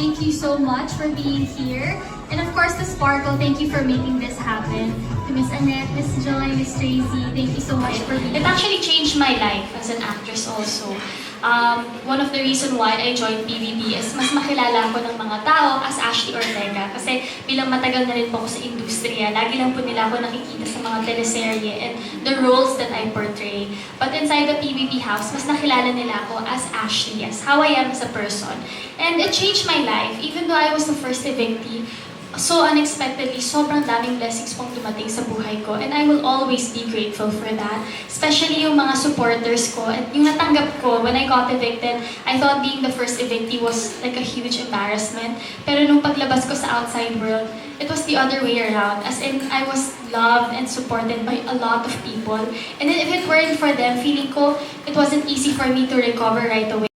thank you so much for being here. And of course, to Sparkle, thank you for making this happen. To Miss Annette, Miss Joy, Miss Tracy, thank you so much for being It actually changed my life as an actress also. One of the reason why I joined PBB is mas makilala ko ng mga tao as Ashley Ortega. Kasi bilang matagal na rin po ako sa industriya, lagi lang po nila ako nakikita sa mga teleserye and the roles that I portray. But inside the PBB house, mas nakilala nila ako as Ashley, as how I am as a person. And it changed my life. Even though I was the first evictee, so unexpectedly, sobrang daming blessings pong dumating sa buhay ko. And I will always be grateful for that. Especially yung mga supporters ko. At yung natanggap ko, when I got evicted, I thought being the first evictee was like a huge embarrassment. Pero nung paglabas ko sa outside world, it was the other way around. As in, I was loved and supported by a lot of people. And then if it weren't for them, feeling ko, it wasn't easy for me to recover right away.